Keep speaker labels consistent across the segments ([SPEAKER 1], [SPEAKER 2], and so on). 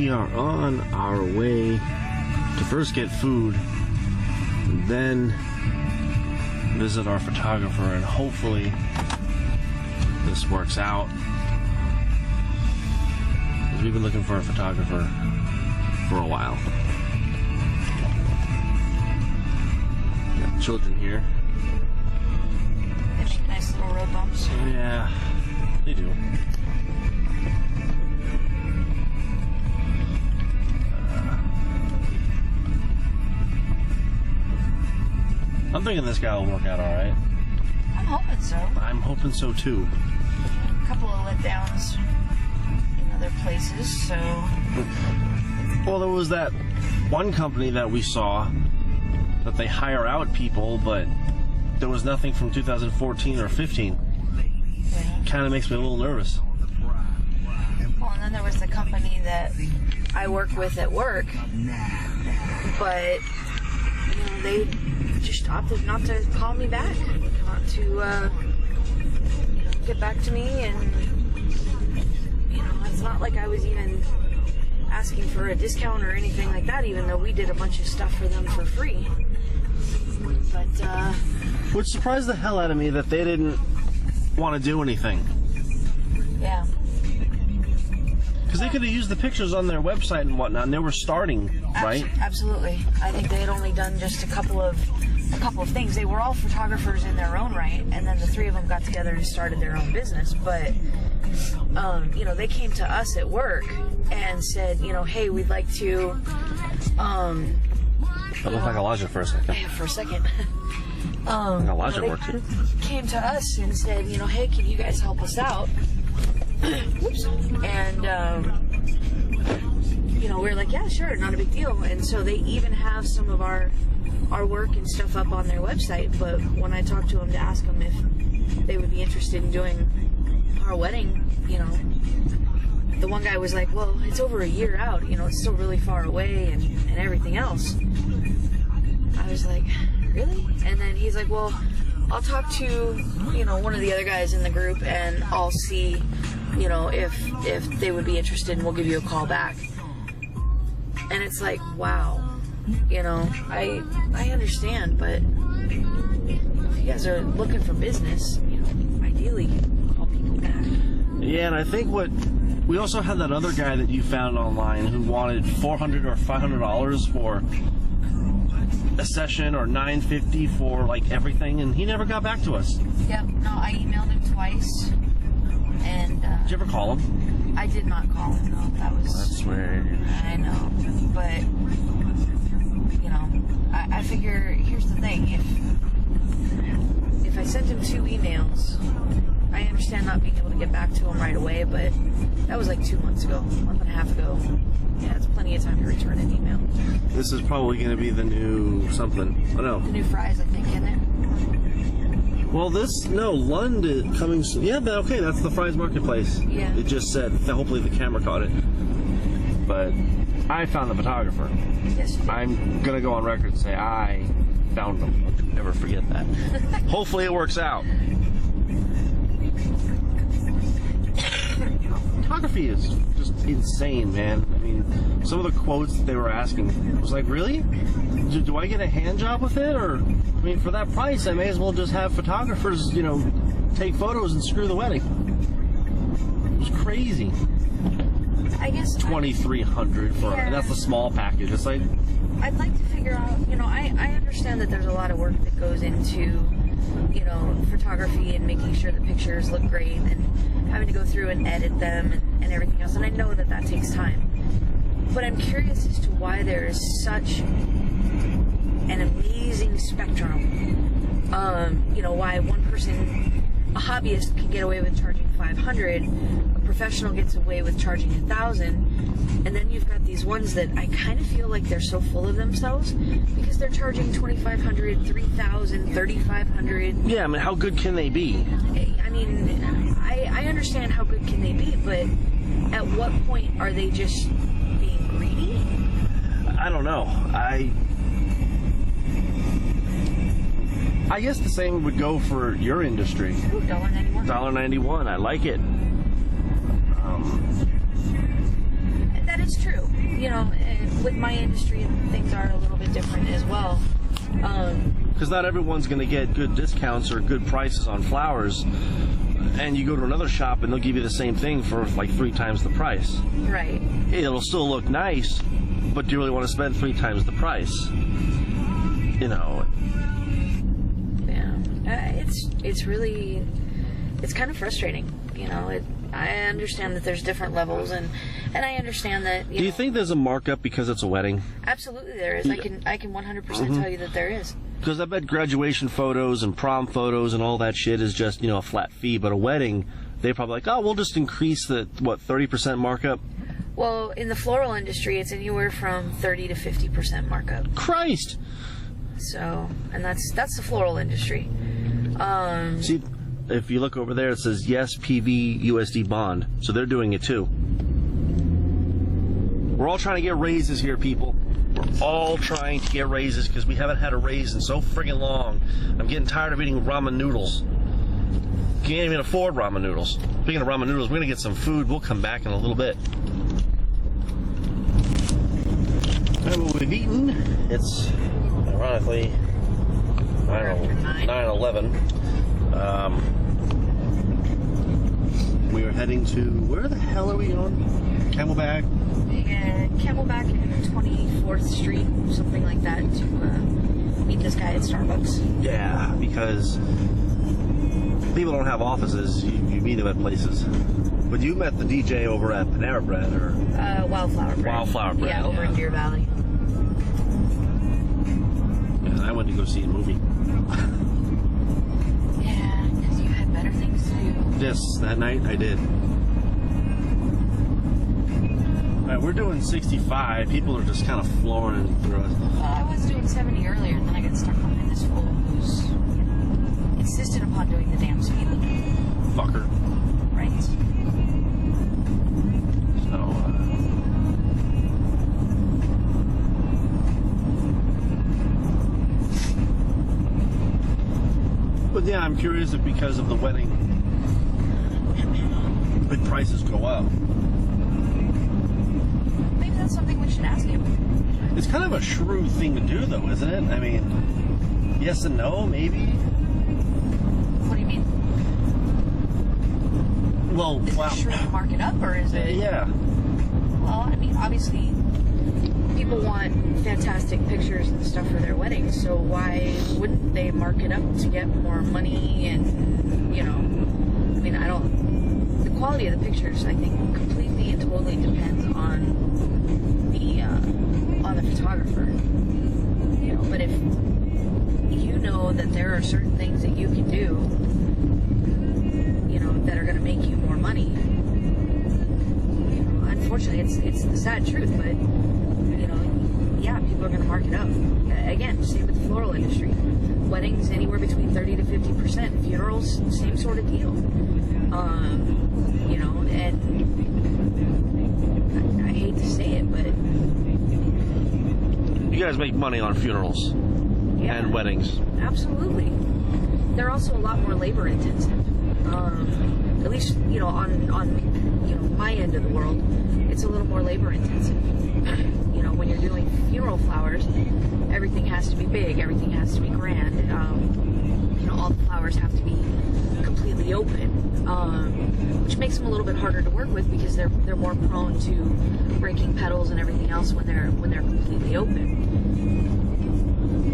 [SPEAKER 1] we are on our way to first get food, and then visit our photographer, and hopefully this works out. Because we've been looking for a photographer for a while. Got children here.
[SPEAKER 2] They make nice little road bumps.
[SPEAKER 1] Yeah, they do. I'm thinking this guy will work out all right.
[SPEAKER 2] I'm hoping so.
[SPEAKER 1] I'm hoping so too.
[SPEAKER 2] A couple of letdowns in other places, so.
[SPEAKER 1] Well, there was that one company that we saw that they hire out people, but there was nothing from 2014 or 15.
[SPEAKER 2] Yeah.
[SPEAKER 1] Kind of makes me a little nervous.
[SPEAKER 2] Well, and then there was the company that I work with at work, but they just opted not to call me back, not to get back to me, and it's not like I was even asking for a discount or anything like that, even though we did a bunch of stuff for them for free. But
[SPEAKER 1] which surprised the hell out of me that they didn't want to do anything.
[SPEAKER 2] Yeah.
[SPEAKER 1] Because they could have used the pictures on their website and whatnot, and they were starting, right?
[SPEAKER 2] Absolutely. I think they had only done just a couple of things. They were all photographers in their own right, and then the three of them got together and started their own business. But they came to us at work and said, hey, we'd like to.
[SPEAKER 1] That looked like Elijah for a second.
[SPEAKER 2] Yeah, for a secend.
[SPEAKER 1] Elijah worked too.
[SPEAKER 2] Came to us and said, hey, can you guys help us out? Whoops. And we were like, yeah, sure, not a big deal. And so they even have some of our work and stuff up on their website. But when I talked to them to ask them if they would be interested in doing our wedding, the one guy was like, well, it's over a year out, it's still really far away and everything else. I was like, really? And then he's like, well, I'll talk to, one of the other guys in the group, and I'll see, if they would be interested, and we'll give you a call back. And it's like, wow, I understand, but if you guys are looking for business, ideally call people back.
[SPEAKER 1] Yeah, and I think we also had that other guy that you found online who wanted $400 or $500 for a session, or $950 for like everything, and he never got back to us.
[SPEAKER 2] Yep. No, I emailed him twice, and
[SPEAKER 1] did you ever call him?
[SPEAKER 2] I did not call him. No, that was.
[SPEAKER 1] That's weird.
[SPEAKER 2] I know, but I figure here's the thing: if I sent him 2 emails, I understand not being able to get back to him right away, but that was like 2 months ago, a month and a half ago. Yeah, it's plenty of time to return an email.
[SPEAKER 1] This is probably going to be the new something. Oh, no.
[SPEAKER 2] The new fries, I think, in there.
[SPEAKER 1] Well, Lund is coming soon. Yeah, okay, that's the Fry's Marketplace.
[SPEAKER 2] Yeah.
[SPEAKER 1] It just said, hopefully the camera caught it. But I found the photographer.
[SPEAKER 2] Yes, you did.
[SPEAKER 1] I'm going to go on record and say I found him. I'll never forget that. Hopefully it works out. Photography is just insane, man. I mean, some of the quotes that they were asking, I was like, really? Do I get a hand job with it? Or, I mean, for that price, I may as well just have photographers, take photos and screw the wedding. It was crazy.
[SPEAKER 2] I guess
[SPEAKER 1] $2,300 for,
[SPEAKER 2] yeah.
[SPEAKER 1] And that's the small package. It's like,
[SPEAKER 2] I'd like to figure out, I understand that there's a lot of work that goes into, photography and making sure the pictures look great and having to go through and edit them and everything else. And I know that takes time. But I'm curious as to why there is such an amazing spectrum. Why one person, a hobbyist, can get away with charging $500, a professional gets away with charging $1,000, and then you've got these ones that I kind of feel like they're so full of themselves because they're charging $2,500, $3,000, $3,500.
[SPEAKER 1] yeah, I mean, how good can they be?
[SPEAKER 2] I mean, I understand how good can they be, but at what point are they just being greedy?
[SPEAKER 1] I don't know. I guess the same would go for your industry.
[SPEAKER 2] Ooh, $1.91.
[SPEAKER 1] $1.91. I like it.
[SPEAKER 2] That is true. you know, with my industry, things are a little bit different as well.
[SPEAKER 1] Because not everyone's going to get good discounts or good prices on flowers, and you go to another shop and they'll give you the same thing for like 3 times the price.
[SPEAKER 2] Right.
[SPEAKER 1] It'll still look nice, but do you really want to spend 3 times the price? You know.
[SPEAKER 2] Yeah. It's really, it's kind of frustrating. You know, I understand that there's different levels, and I understand that.
[SPEAKER 1] Do you think there's a markup because it's a wedding?
[SPEAKER 2] Absolutely, there is.
[SPEAKER 1] Yeah.
[SPEAKER 2] I can 100% tell you that there is.
[SPEAKER 1] Because I bet graduation photos and prom photos and all that shit is just, you know, a flat fee. But a wedding, they're probably like, oh, we'll just increase the, 30% markup?
[SPEAKER 2] Well, in the floral industry, it's anywhere from 30 to 50% markup.
[SPEAKER 1] Christ!
[SPEAKER 3] So, and that's the floral industry.
[SPEAKER 1] See, if you look over there, it says yes, PV USD bond. So they're doing it too. We're all trying to get raises here, people. We're all trying to get raises because we haven't had a raise in so friggin' long. I'm getting tired of eating ramen noodles. Can't even afford ramen noodles. Speaking of ramen noodles, we're gonna get some food. We'll come back in a little bit. And what we've eaten, it's ironically 9/11. We are heading to, where the hell are we going? Camelback?
[SPEAKER 3] Camelback and 24th Street, something like that, to meet this guy at Starbucks.
[SPEAKER 1] Yeah, because people don't have offices. You meet them at places. But you met the DJ over at Panera Bread, or
[SPEAKER 3] Wildflower Bread.
[SPEAKER 1] Wildflower Bread.
[SPEAKER 3] Yeah, over in Deer Valley.
[SPEAKER 1] And I went to go see a movie.
[SPEAKER 3] Yeah, because you had better things to do.
[SPEAKER 1] Yes, that night I did. Alright, we're doing 65. People are just kind of flooring through us.
[SPEAKER 3] I was doing 70 earlier, and then I got stuck behind this fool who's insisted upon doing the damn speed limit.
[SPEAKER 1] Fucker.
[SPEAKER 3] Right.
[SPEAKER 1] So, but yeah, I'm curious if because of the wedding, the prices go up.
[SPEAKER 3] Maybe that's something we should ask him.
[SPEAKER 1] It's kind of a shrewd thing to do, though, isn't it? I mean, yes and no, maybe.
[SPEAKER 3] What do you mean?
[SPEAKER 1] Well,
[SPEAKER 3] Is it shrewd to mark it up, or is it?
[SPEAKER 1] Yeah.
[SPEAKER 3] Well, I mean, obviously, people want fantastic pictures and stuff for their weddings, so why wouldn't they mark it up to get more money? And, you know, I mean, the quality of the pictures, I think, completely and totally depends on the photographer. You know, but if you know that there are certain things that you can do, you know, that are going to make you more money, you know, unfortunately, it's the sad truth, but, you know, yeah, people are going to mark it up. Again, same with the floral industry. Weddings, anywhere between 30 to 50%. Funerals, same sort of deal. You know, and I hate to say it, but
[SPEAKER 1] You guys make money on funerals
[SPEAKER 3] yeah,
[SPEAKER 1] and weddings.
[SPEAKER 3] absolutely. They're also a lot more labor intensive. At least, you know, on you know, my end of the world, it's a little more labor intensive. You know, when you're doing funeral flowers, everything has to be big, everything has to be grand. You know, all the flowers have to be completely open, which makes them a little bit harder to work with because they're more prone to breaking petals and everything else when they're completely open.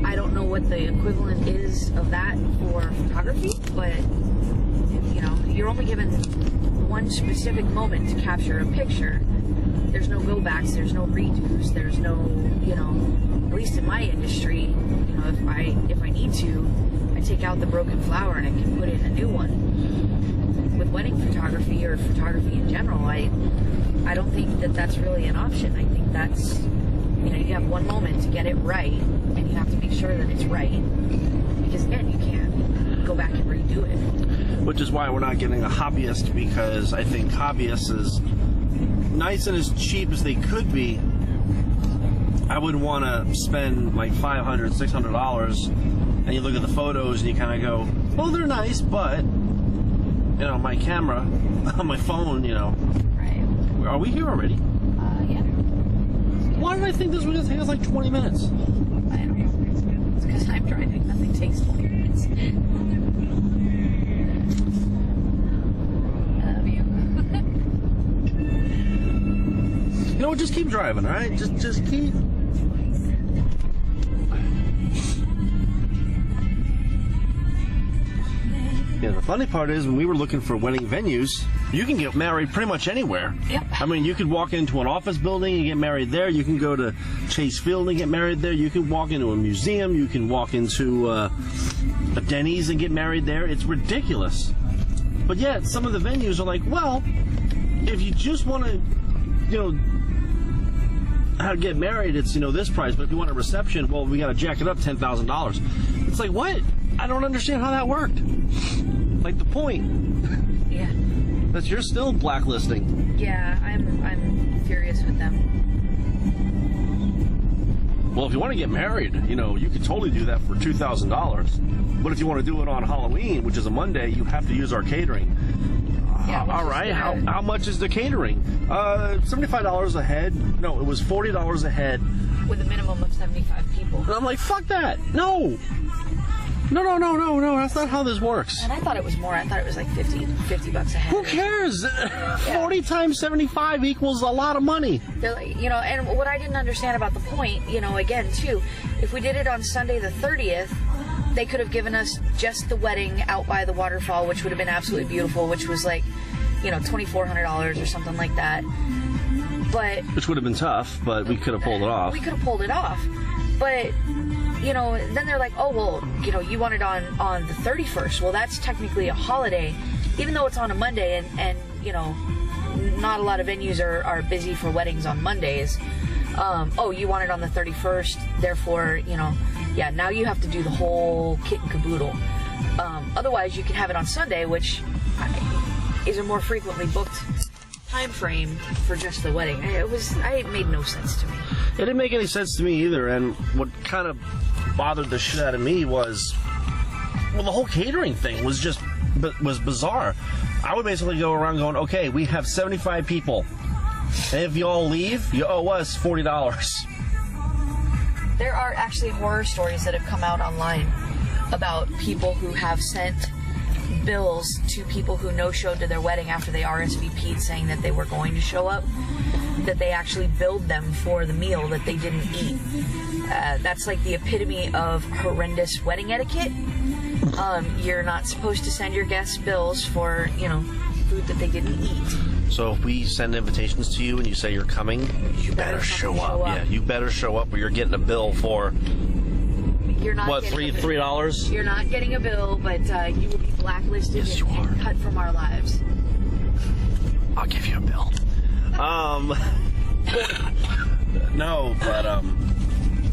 [SPEAKER 3] I don't know what the equivalent is of that for photography, but you know, you're only given one specific moment to capture a picture. There's no go backs, there's no redos, there's no, you know, at least in my industry, you know, if I need to, I take out the broken flower and I can put in a new one. With wedding photography or photography in general, I don't think that that's really an option. I think that's, you know, you have one moment to get it right, and you have to make sure that it's right, because again, you can't go back and redo it.
[SPEAKER 1] Which is why we're not getting a hobbyist, because I think hobbyists, as nice and as cheap as they could be, I wouldn't want to spend like $500, $600, and you look at the photos and you kind of go, oh, they're nice, but, you know, my camera on my phone, you know.
[SPEAKER 3] Right.
[SPEAKER 1] Are we here already?
[SPEAKER 3] Yeah.
[SPEAKER 1] Why did I think this was going to take us like 20 minutes?
[SPEAKER 2] I don't know. It's because I'm driving. Nothing takes 20 minutes. I love you.
[SPEAKER 1] You know what? Just keep driving, all right? Just keep. Yeah, the funny part is when we were looking for wedding venues, you can get married pretty much anywhere.
[SPEAKER 2] Yep.
[SPEAKER 1] I mean, you could walk into an office building and get married there. You can go to Chase Field and get married there. You can walk into a museum. You can walk into a Denny's and get married there. It's ridiculous. But yet, some of the venues are like, well, if you just want to, how to get married, it's, this price. But if you want a reception, well, we got to jack it up $10,000. It's like, what? I don't understand how that worked. Like the point.
[SPEAKER 2] Yeah.
[SPEAKER 1] That you're still blacklisting.
[SPEAKER 2] Yeah, I'm furious with them.
[SPEAKER 1] Well, if you want to get married, you could totally do that for $2,000. But if you want to do it on Halloween, which is a Monday, you have to use our catering.
[SPEAKER 2] Yeah,
[SPEAKER 1] all right. How much is the catering? $75 a head. No, it was $40 a head.
[SPEAKER 2] With a minimum of 75 people.
[SPEAKER 1] And I'm like, fuck that. No. No. That's not how this works.
[SPEAKER 2] And I thought it was more. I thought it was like $50 a head.
[SPEAKER 1] Who cares? 40 times 75 equals a lot of money.
[SPEAKER 2] They're like, and what I didn't understand about the point, again, too, if we did it on Sunday the 30th, they could have given us just the wedding out by the waterfall, which would have been absolutely beautiful, which was like, $2,400 or something like that. But
[SPEAKER 1] which would have been tough, but we could have pulled it off.
[SPEAKER 2] We could have pulled it off. But, then they're like, oh, well, you want it on the 31st. Well, that's technically a holiday, even though it's on a Monday and not a lot of venues are busy for weddings on Mondays. You want it on the 31st, therefore, now you have to do the whole kit and caboodle. Otherwise, you can have it on Sunday, which is a more frequently booked time frame for just the wedding. It made no sense to me.
[SPEAKER 1] It didn't make any sense to me either, and what kind of bothered the shit out of me was, the whole catering thing was bizarre. I would basically go around going, okay, we have 75 people, and if you all leave, you owe us $40.
[SPEAKER 2] There are actually horror stories that have come out online about people who have sent bills to people who no-showed to their wedding after they RSVP'd saying that they were going to show up, that they actually billed them for the meal that they didn't eat. That's like the epitome of horrendous wedding etiquette. You're not supposed to send your guests bills for, food that they didn't eat.
[SPEAKER 1] So if we send invitations to you and you say you're coming, you better show up. Yeah, you better show up or you're getting a bill for...
[SPEAKER 2] You're not
[SPEAKER 1] what, $3?
[SPEAKER 2] You're not getting a bill, but you will be blacklisted and cut from our lives.
[SPEAKER 1] I'll give you a bill. No, but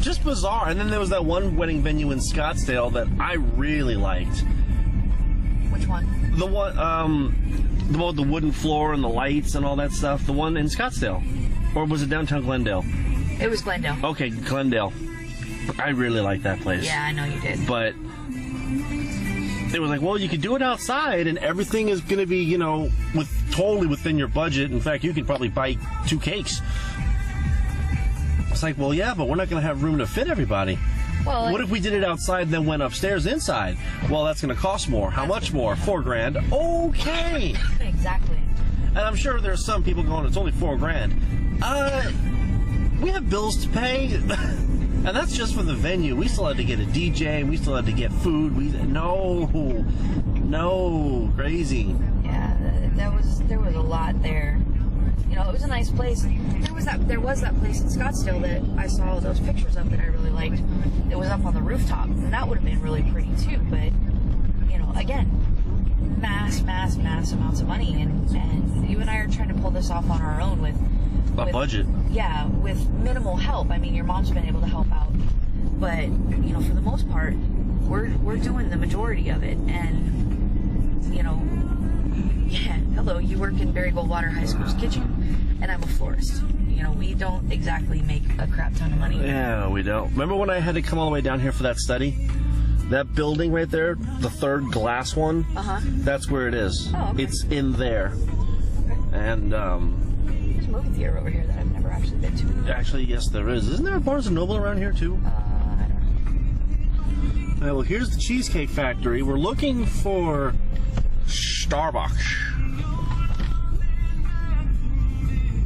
[SPEAKER 1] just bizarre. And then there was that one wedding venue in Scottsdale that I really liked.
[SPEAKER 2] Which one?
[SPEAKER 1] The one, the wooden floor and the lights and all that stuff. The one in Scottsdale, or was it downtown Glendale?
[SPEAKER 2] It was Glendale.
[SPEAKER 1] Okay, Glendale. I really like that place.
[SPEAKER 2] Yeah, I know you did.
[SPEAKER 1] But they were like, well, you could do it outside and everything is going to be, totally within your budget. In fact, you could probably buy 2 cakes. It's like, well, yeah, but we're not going to have room to fit everybody. Well, what if we did it outside and then went upstairs inside? Well, that's going to cost more. How much more? $4,000. Okay.
[SPEAKER 2] Exactly.
[SPEAKER 1] And I'm sure there's some people going, it's only $4,000. We have bills to pay. And that's just for the venue. We still had to get a DJ. We still had to get food. No, crazy.
[SPEAKER 2] Yeah, there was a lot there. It was a nice place. There was that place in Scottsdale that I saw those pictures of that I really liked. It was up on the rooftop, and that would have been really pretty too. But again, mass amounts of money, and you and I are trying to pull this off on our own with
[SPEAKER 1] budget.
[SPEAKER 2] Yeah, with minimal help. I mean, your mom's been able to help out, but for the most part, we're doing the majority of it. And hello, you work in Barry Goldwater High School's kitchen, and I'm a florist. We don't exactly make a crap ton of money.
[SPEAKER 1] Yeah, we don't. Remember when I had to come all the way down here for that study? That building right there, the third glass one.
[SPEAKER 2] Uh-huh.
[SPEAKER 1] That's where it is.
[SPEAKER 2] Oh, okay.
[SPEAKER 1] It's in there.
[SPEAKER 2] Okay.
[SPEAKER 1] And
[SPEAKER 2] There's a movie theater over here that I've never actually been to.
[SPEAKER 1] Actually, yes, there is. Isn't there a Barnes & Noble around here, too?
[SPEAKER 2] I don't know.
[SPEAKER 1] All right, well, here's the Cheesecake Factory. We're looking for Starbucks.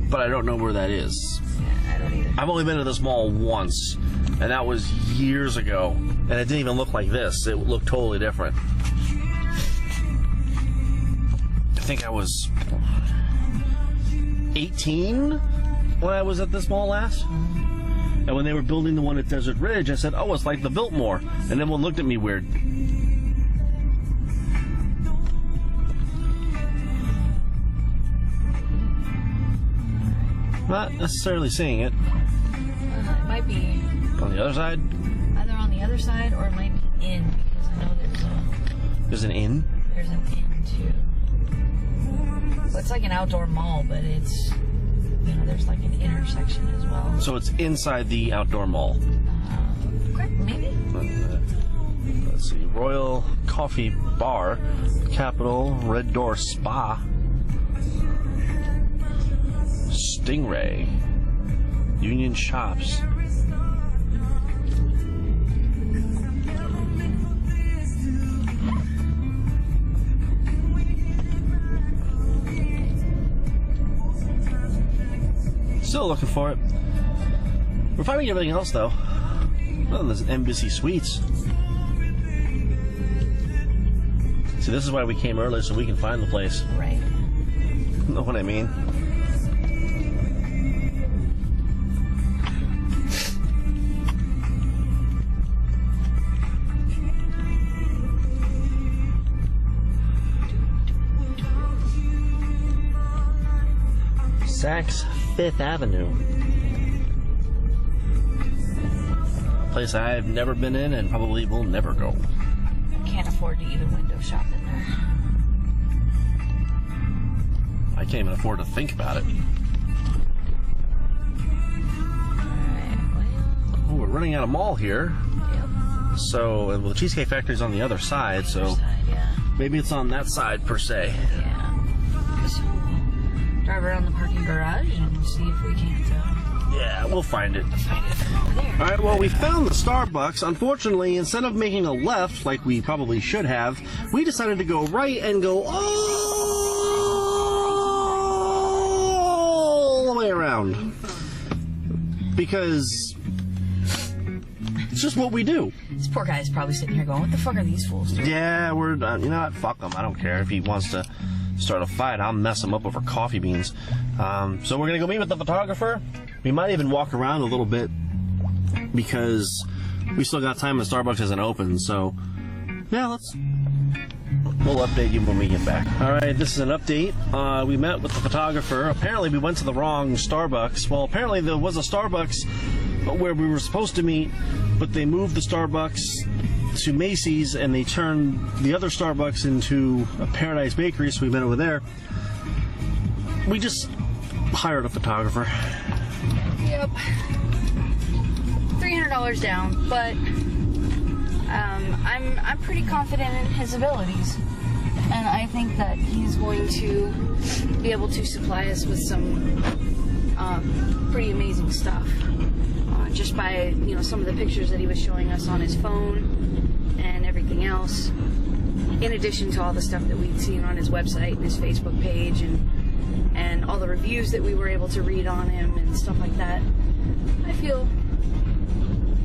[SPEAKER 1] But I don't know where that is.
[SPEAKER 2] Yeah, I don't either.
[SPEAKER 1] I've only been to this mall once, and that was years ago. And it didn't even look like this. It looked totally different. I think I was 18 when I was at this mall last. And when they were building the one at Desert Ridge, I said, oh, it's like the Biltmore. And everyone looked at me weird. Not necessarily seeing it.
[SPEAKER 2] It might be
[SPEAKER 1] On the other side,
[SPEAKER 2] either on the other side or it might be in, because I know
[SPEAKER 1] there's an inn.
[SPEAKER 2] there's an in too. Well, it's like an outdoor mall, but it's, you know, there's like an intersection as well.
[SPEAKER 1] So it's inside the outdoor mall.
[SPEAKER 2] Okay, maybe.
[SPEAKER 1] Let's see. Royal Coffee Bar, Capital, Red Door Spa, Stingray, Union Shops. Still looking for it. We're finding everything else though. Oh, there's Embassy Suites. See, this is why we came early, so we can find the place.
[SPEAKER 2] Right.
[SPEAKER 1] Know what I mean? Saks Fifth Avenue. Place I've never been in and probably will never go.
[SPEAKER 2] Can't afford to even window shop in there.
[SPEAKER 1] I can't even afford to think about it.
[SPEAKER 2] Alright, well,
[SPEAKER 1] Oh, we're running out of mall here.
[SPEAKER 2] yep.
[SPEAKER 1] So, well, the Cheesecake Factory's on the other side, so
[SPEAKER 2] Other side, yeah.
[SPEAKER 1] maybe it's on that side per se.
[SPEAKER 2] Yeah. So, drive around the parking garage and see if we can't
[SPEAKER 1] Yeah, we'll find it.
[SPEAKER 2] find it from over there.
[SPEAKER 1] Alright, well, we found the Starbucks. Unfortunately, instead of making a left like we probably should have, we decided to go right and go all the way around. Because it's just what we do.
[SPEAKER 2] This poor guy's probably sitting here going, what the fuck are these fools doing?
[SPEAKER 1] Yeah, we're done. You know what? Fuck him. I don't care. If he wants to start a fight, I'll mess him up over coffee beans. So we're going to go meet with the photographer. We might even walk around a little bit because we still got time and Starbucks isn't open. So, yeah, we'll update you when we get back. All right, this is an update. We met with the photographer. Apparently, we went to the wrong Starbucks. Well, apparently there was a Starbucks where we were supposed to meet, but they moved the Starbucks to Macy's and they turned the other Starbucks into a Paradise Bakery, so we met over there. We just hired a photographer.
[SPEAKER 2] Yep. $300 down, but I'm pretty confident in his abilities, and I think that he's going to be able to supply us with some pretty amazing stuff. Just by some of the pictures that he was showing us on his phone and everything else, in addition to all the stuff that we'd seen on his website and his Facebook page and all the reviews that we were able to read on him and stuff like that. I feel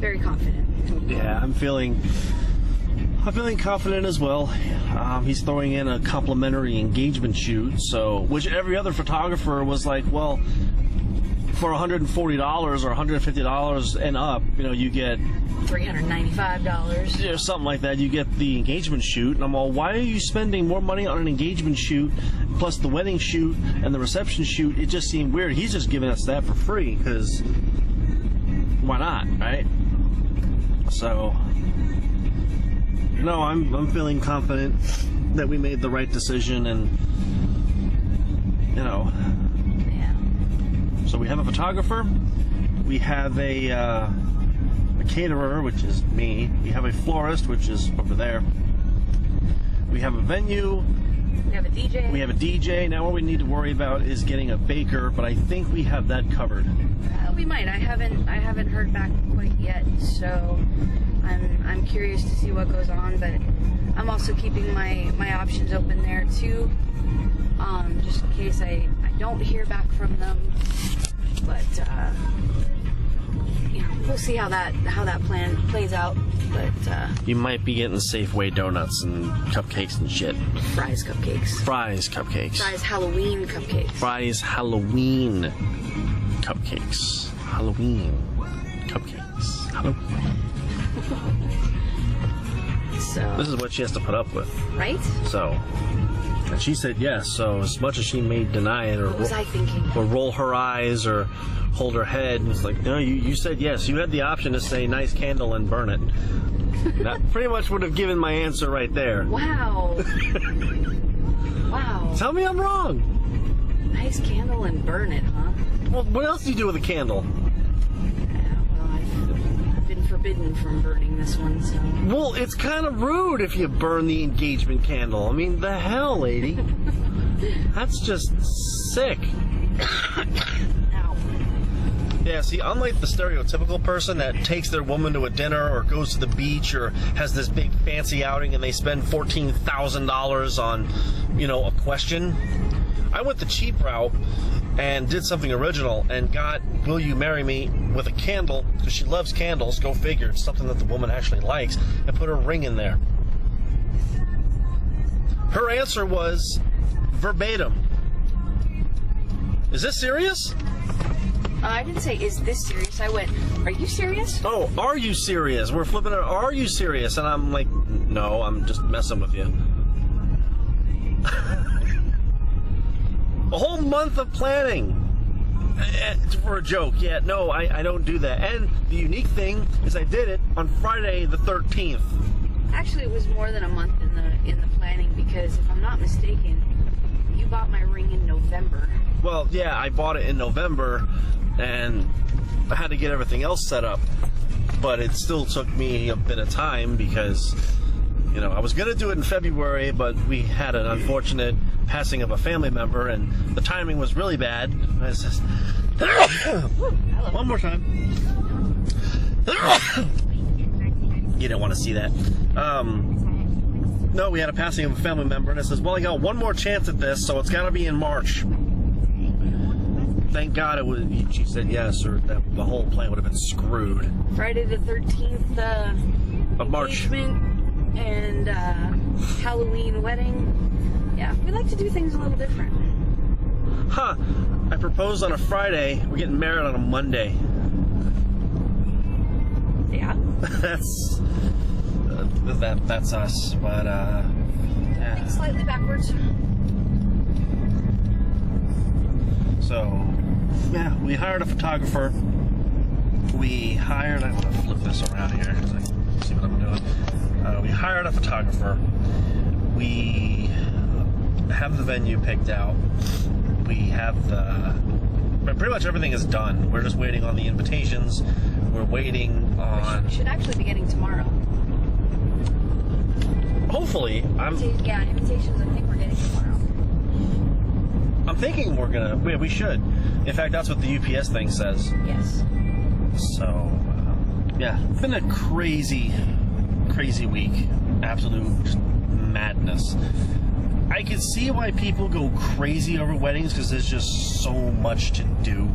[SPEAKER 2] very confident.
[SPEAKER 1] Yeah, I'm feeling confident as well. He's throwing in a complimentary engagement shoot, which every other photographer was like, well, for $140 or $150 and up, you get
[SPEAKER 2] $395.
[SPEAKER 1] something like that. You get the engagement shoot, and I'm all, why are you spending more money on an engagement shoot plus the wedding shoot and the reception shoot? It just seemed weird. He's just giving us that for free because why not, right? So, no, I'm feeling confident that we made the right decision, and
[SPEAKER 2] Yeah.
[SPEAKER 1] so we have a photographer, we have a caterer, which is me, we have a florist, which is over there, we have a venue,
[SPEAKER 3] We have a DJ.
[SPEAKER 1] We have a DJ. Now what we need to worry about is getting a baker, but I think we have that covered.
[SPEAKER 3] We might. I haven't heard back quite yet, so I'm curious to see what goes on. But I'm also keeping my options open there too, just in case I don't hear back from them. But you know, we'll see how that plan plays out. But
[SPEAKER 1] You might be getting Safeway donuts and cupcakes and shit.
[SPEAKER 3] fries cupcakes,
[SPEAKER 1] Fries cupcakes.
[SPEAKER 3] fries Halloween cupcakes.
[SPEAKER 1] Fries Halloween cupcakes. Halloween cupcakes.
[SPEAKER 3] So
[SPEAKER 1] This is what she has to put up with.
[SPEAKER 3] right?
[SPEAKER 1] So, and she said yes. So as much as she may deny it
[SPEAKER 3] What was I thinking?
[SPEAKER 1] or roll her eyes or hold her head, it's like, no, you said yes. You had the option to say nice candle and burn it. That pretty much would have given my answer right there.
[SPEAKER 3] Wow. Wow.
[SPEAKER 1] Tell me I'm wrong.
[SPEAKER 3] Nice candle and burn it, huh?
[SPEAKER 1] Well, what else do you do with a candle?
[SPEAKER 3] Yeah, well, I've been forbidden from burning this one, so.
[SPEAKER 1] Well, it's kind of rude if you burn the engagement candle. I mean, the hell, lady? That's just sick.
[SPEAKER 3] Ow.
[SPEAKER 1] Yeah, see, unlike the stereotypical person that takes their woman to a dinner or goes to the beach or has this big fancy outing and they spend $14,000 on, a question, I went the cheap route and did something original and got Will You Marry Me with a candle, because she loves candles, go figure, it's something that the woman actually likes, and put her ring in there. Her answer was verbatim, "Is this serious?"
[SPEAKER 3] I didn't say, is this serious? I went, are you serious?
[SPEAKER 1] Oh, are you serious? We're flipping it. Are you serious? And I'm like, no, I'm just messing with you. A whole month of planning for a joke. Yeah, no, I don't do that. And the unique thing is I did it on Friday the 13th.
[SPEAKER 3] Actually, it was more than a month in the planning, because if I'm not mistaken, you bought my ring in November.
[SPEAKER 1] Well, yeah, I bought it in November, and I had to get everything else set up. But it still took me a bit of time because, I was going to do it in February, but we had an unfortunate passing of a family member, and the timing was really bad. It's just... One more time. You didn't want to see that. No, we had a passing of a family member, and it says, well, I got one more chance at this, so it's got to be in March. Thank God it was. She said yes, or the whole plan would have been screwed.
[SPEAKER 3] Friday the 13th,
[SPEAKER 1] Of March.
[SPEAKER 3] engagement and Halloween wedding. Yeah, we like to do things a little different.
[SPEAKER 1] Huh. I proposed on a Friday. We're getting married on a Monday.
[SPEAKER 3] Yeah.
[SPEAKER 1] That's us. But yeah.
[SPEAKER 3] Slightly backwards.
[SPEAKER 1] So yeah, we hired a photographer. I'm gonna flip this around here because I can see what I'm doing. We hired a photographer. We have the venue picked out. We have pretty much everything is done. We're just waiting on the invitations. We're waiting on.
[SPEAKER 3] Should actually be getting tomorrow.
[SPEAKER 1] Hopefully,
[SPEAKER 3] Invitations I think we're getting tomorrow.
[SPEAKER 1] I'm thinking we should. In fact, that's what the UPS thing says.
[SPEAKER 3] Yes.
[SPEAKER 1] So, yeah, it's been a crazy week. Absolute just madness. I can see why people go crazy over weddings because there's just so much to do.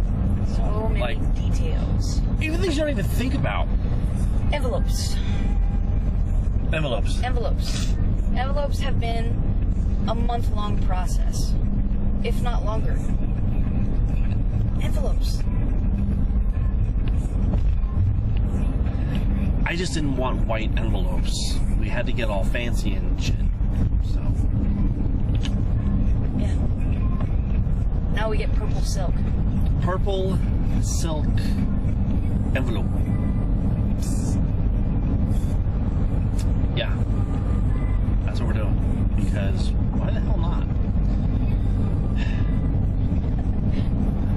[SPEAKER 3] So many details.
[SPEAKER 1] Even things you don't even think about.
[SPEAKER 3] Envelopes.
[SPEAKER 1] Envelopes.
[SPEAKER 3] Envelopes have been a month-long process, if not longer. Envelopes.
[SPEAKER 1] I just didn't want white envelopes. We had to get all fancy and shit. So.
[SPEAKER 3] Yeah. Now we get purple silk.
[SPEAKER 1] Purple silk envelope. Yeah. That's what we're doing. Because why the hell not?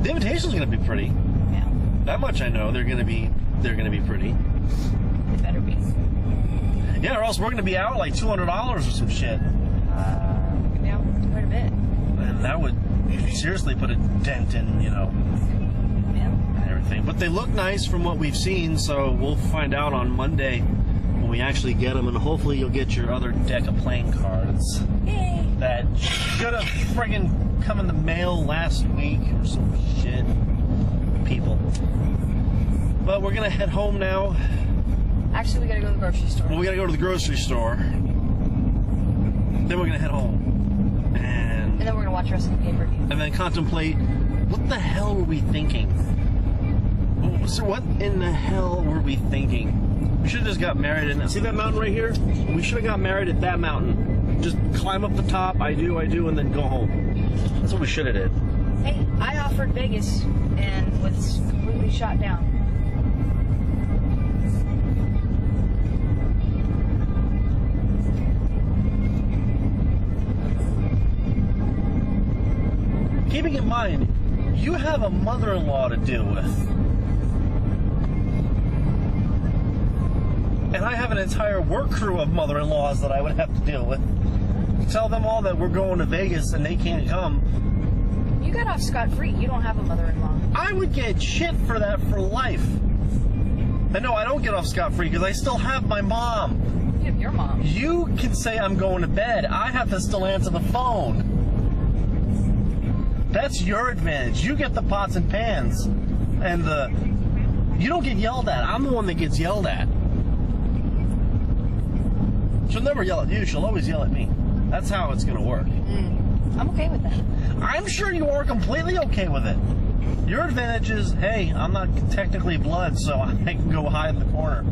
[SPEAKER 1] The invitation's gonna be pretty.
[SPEAKER 3] Yeah.
[SPEAKER 1] That much I know. They're gonna be pretty.
[SPEAKER 3] It better be.
[SPEAKER 1] Yeah, or else we're gonna be out like $200 or some shit.
[SPEAKER 3] Yeah.
[SPEAKER 1] that would seriously put a dent in,
[SPEAKER 2] Yeah.
[SPEAKER 1] everything. But they look nice from what we've seen, so we'll find out on Monday when we actually get them, and hopefully you'll get your other deck of playing cards
[SPEAKER 2] Yay.
[SPEAKER 1] that should have friggin' come in the mail last week or some shit. People. But we're gonna head home now.
[SPEAKER 2] Actually, we gotta go to the grocery store.
[SPEAKER 1] Well, we gotta go to the grocery store. Then we're gonna head home.
[SPEAKER 2] And then we're gonna watch wrestling pay-per-view.
[SPEAKER 1] And then contemplate, what the hell were we thinking? So what in the hell were we thinking? We should have just got married in, see that mountain right here? We should have got married at that mountain. Just climb up the top, I do, and then go home. That's what we should have did.
[SPEAKER 2] Hey, I offered Vegas and was completely shot down.
[SPEAKER 1] Keeping in mind, you have a mother-in-law to deal with. And I have an entire work crew of mother-in-laws that I would have to deal with. Tell them all that we're going to Vegas and they can't come.
[SPEAKER 2] You got off scot-free. You don't have a mother-in-law.
[SPEAKER 1] I would get shit for that for life. And no, I don't get off scot-free because I still have my mom.
[SPEAKER 2] You have your mom.
[SPEAKER 1] You can say I'm going to bed. I have to still answer the phone. That's your advantage. You get the pots and pans. And you don't get yelled at. I'm the one that gets yelled at. She'll never yell at you. She'll always yell at me. That's how it's going to work.
[SPEAKER 2] I'm okay with that.
[SPEAKER 1] I'm sure you are completely okay with it. Your advantage is, hey, I'm not technically blood, so I can go hide in the corner.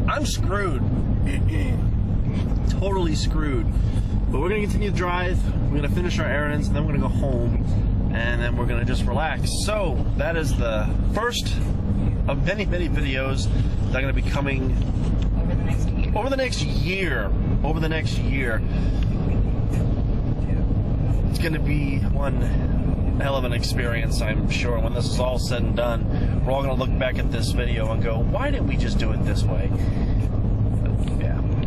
[SPEAKER 1] I'm screwed. Totally screwed. But we're going to continue to drive. We're going to finish our errands, and then we're going to go home. And then we're going to just relax. So that is the first of many, many videos that are going to be coming
[SPEAKER 2] Over the next year.
[SPEAKER 1] over the next year. Over the next year. It's going to be one hell of an experience, I'm sure. When this is all said and done, we're all going to look back at this video and go, why didn't we just do it this way?